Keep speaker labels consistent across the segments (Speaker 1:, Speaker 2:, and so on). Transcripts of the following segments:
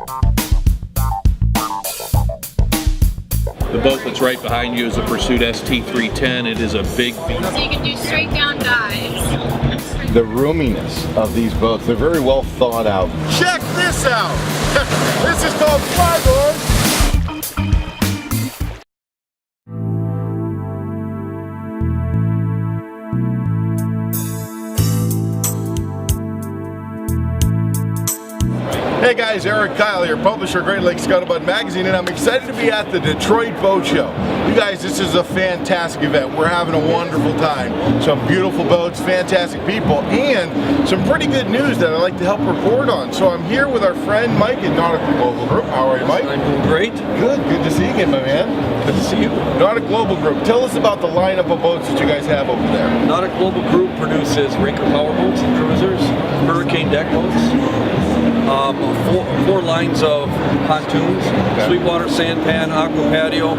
Speaker 1: The boat that's right behind you is a Pursuit ST310. It is a big beast.
Speaker 2: So you can do straight down dives.
Speaker 3: The roominess of these boats, they're very well thought out. Check this out! This is called Flyboard! Hey guys, Eric Kyle here, publisher of Great Lakes Scuttlebutt magazine, and I'm excited to be at the Detroit Boat Show. You guys, this is a fantastic event. We're having a wonderful time. Some beautiful boats, fantastic people, and some pretty good news that I'd like to help report on. So I'm here with our friend Mike at Nautic Global Group. How are you, Mike?
Speaker 4: I'm doing great.
Speaker 3: Good to see you again, my man.
Speaker 4: Good to see you.
Speaker 3: Nautic Global Group, tell us about the lineup of boats that you guys have over there.
Speaker 4: Nautic Global Group produces Rinker power boats and cruisers, hurricane deck boats, four lines of pontoons, Sweetwater sampan, aqua patio,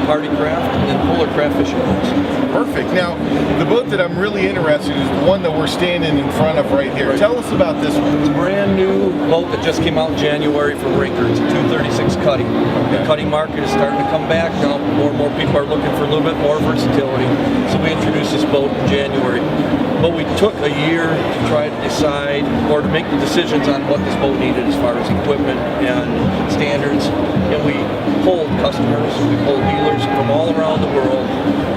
Speaker 4: party craft, and then polar craft fishing boats.
Speaker 3: Perfect. Now, the boat that I'm really interested in is the one that we're standing in front of right here. Right. Tell us about this one.
Speaker 4: It's a brand new boat that just came out in January from Rinker. It's a 236 cutting. The cutting market is starting to come back now. More and more people are looking for a little bit more versatility. So we introduced this boat in January. But we took a year to try to decide, or to make the decisions on what this boat needed as far as equipment and standards. And we polled customers, we polled dealers from all around the world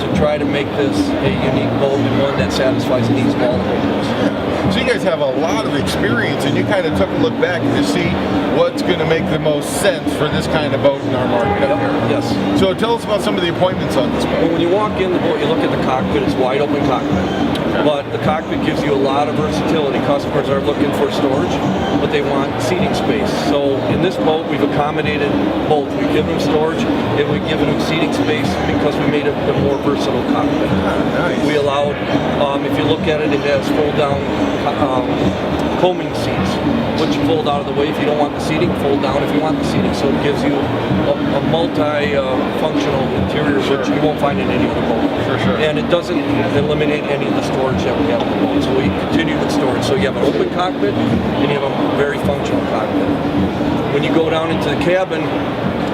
Speaker 4: to try to make this a unique boat and one that satisfies the needs of all the boaters.
Speaker 3: So you guys have a lot of experience, and you kind of took a look back to see what's going to make the most sense for this kind of boat in our market up here.
Speaker 4: Yes.
Speaker 3: So tell us about some of the appointments on this boat.
Speaker 4: Well, when you walk in the boat, you look at the cockpit, it's wide open cockpit. But the cockpit gives you a lot of versatility. Customers are looking for storage, but they want seating space. So in this boat, we've accommodated both. We've given them storage and we've given them seating space because we made it a more versatile cockpit.
Speaker 3: Nice.
Speaker 4: We allowed, if you look at it, it has fold-down coaming seats, which fold out of the way. If you don't want the seating, fold down if you want the seating. So it gives you a multi-functional interior, which you won't find in any other boat.
Speaker 3: Sure.
Speaker 4: And it doesn't eliminate any of the storage that we have in the boat. So we continue with storage. So you have an open cockpit and you have a very functional cockpit. When you go down into the cabin,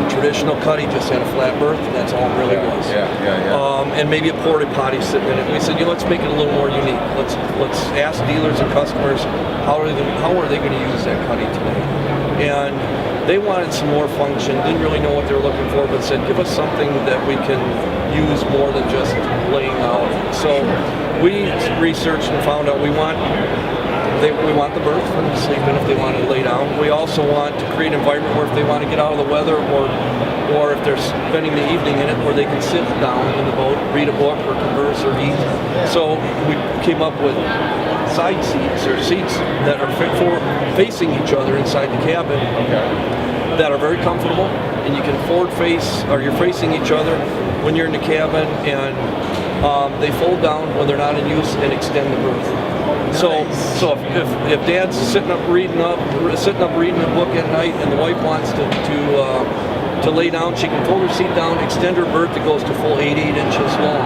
Speaker 4: traditional cutting just had a flat berth, and that's all it really was. And maybe a porta potty sitting in it. We said, let's make it a little more unique. Let's ask dealers and customers how are they going to use that cutting today. And they wanted some more function. Didn't really know what they were looking for, but said, give us something that we can use more than just laying out. So we researched and found out we want the berth for them to sleep in if they want to lay down. We also want to create an environment where if they want to get out of the weather or if they're spending the evening in it, where they can sit down in the boat, read a book or converse or eat. So we came up with side seats or seats that are facing each other inside the cabin that are very comfortable, and you can forward face, or you're facing each other when you're in the cabin, and they fold down when they're not in use and extend the berth. Nice. So if Dad's sitting up reading a book at night, and the wife wants to lay down, she can fold her seat down, extend her berth that goes to full 88 inches long.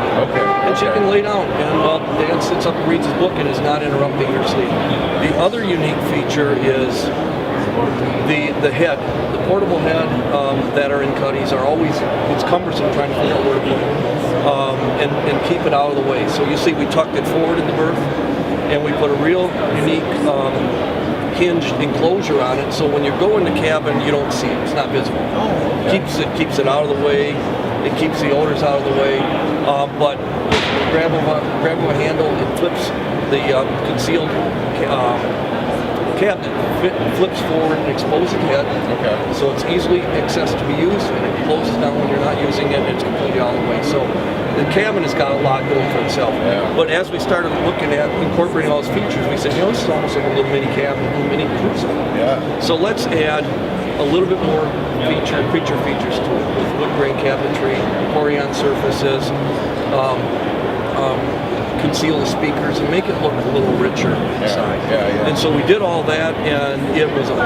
Speaker 4: And she can lay down, and while Dad sits up and reads his book and is not interrupting her sleep. The other unique feature is the head, the portable head that are in cuddies are always, it's cumbersome trying to figure out where to put it and keep it out of the way. So you see we tucked it forward in the berth, and we put a real unique hinged enclosure on it, so when you go in the cabin, you don't see it. It's not visible. Keeps it out of the way. It keeps the odors out of the way. But grab a handle, it flips the concealed cabinet, flips forward and exposes the head. So it's easily accessed to be used, and it closes down when you're not using it, and it's completely out of the way. So the cabin has got a lot going for itself. But as we started looking at incorporating all those features, we said, this is almost like a little mini cabin, a little mini cruiser. So let's add a little bit more creature features to it, with wood grain cabinetry, Corian surfaces, conceal the speakers and make it look a little richer inside.
Speaker 3: yeah.
Speaker 4: And so we did all that, and it was a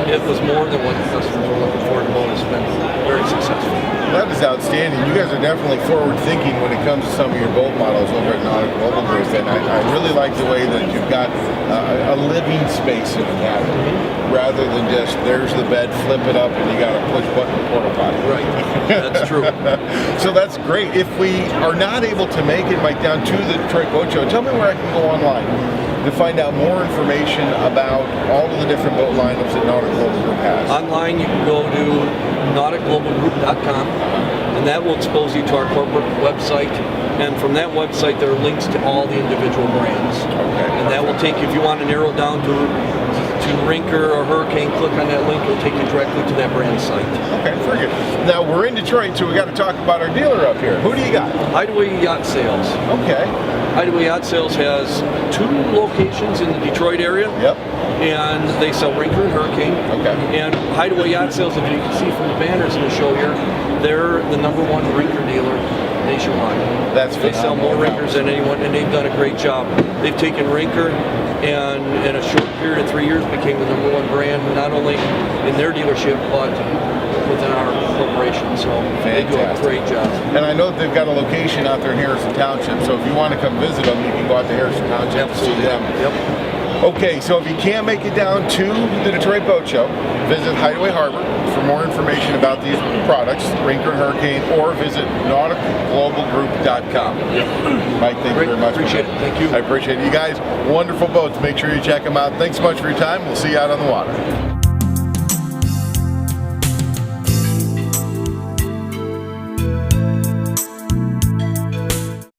Speaker 4: It was more than what the customers were looking for. The boat has been very successful.
Speaker 3: That is outstanding. You guys are definitely forward thinking when it comes to some of your boat models over at Nautic Global Group, and I really like the way that you've got a living space in the cabin, rather than just there's the bed, flip it up, and you got a push button porta potty.
Speaker 4: Right, that's true.
Speaker 3: So that's great. If we are not able to make it right down to the Detroit Boat Show, tell me where I can go online to find out more information about all of the different boat lineups that Nautic Global Group has.
Speaker 4: Online, you can go to nauticglobalgroup.com, and that will expose you to our corporate website. And from that website, there are links to all the individual brands.
Speaker 3: Okay.
Speaker 4: And that will take you, if you want to narrow down to Rinker or Hurricane, click on that link, it'll take you directly to that brand site.
Speaker 3: Okay, very good. Now we're in Detroit, so we got to talk about our dealer up here. Who do you got?
Speaker 4: Hideaway Yacht Sales.
Speaker 3: Okay.
Speaker 4: Hideaway Yacht Sales has 2 locations in the Detroit area.
Speaker 3: Yep.
Speaker 4: And they sell Rinker and Hurricane.
Speaker 3: Okay.
Speaker 4: And Hideaway Yacht Sales, if you can see from the banners in the show here, they're the #1 Rinker dealer nationwide.
Speaker 3: That's
Speaker 4: They sell more Rinkers than anyone, and they've done a great job. They've taken Rinker and in a short period of 3 years became the #1 brand, not only in their dealership, but within our corporation. So they do a great job.
Speaker 3: And I know that they've got a location out there in Harrison Township, so if you want to come visit them, you can go out to Harrison Township and see them.
Speaker 4: Yep.
Speaker 3: Okay, so if you can't make it down to the Detroit Boat Show, visit Hideaway Harbor for more information about these products, Rinker and Hurricane, or visit nauticglobalgroup.com. Mike, thank you very much.
Speaker 4: Appreciate it. Thank you.
Speaker 3: I appreciate it. You guys, wonderful boats. Make sure you check them out. Thanks so much for your time. We'll see you out on the water.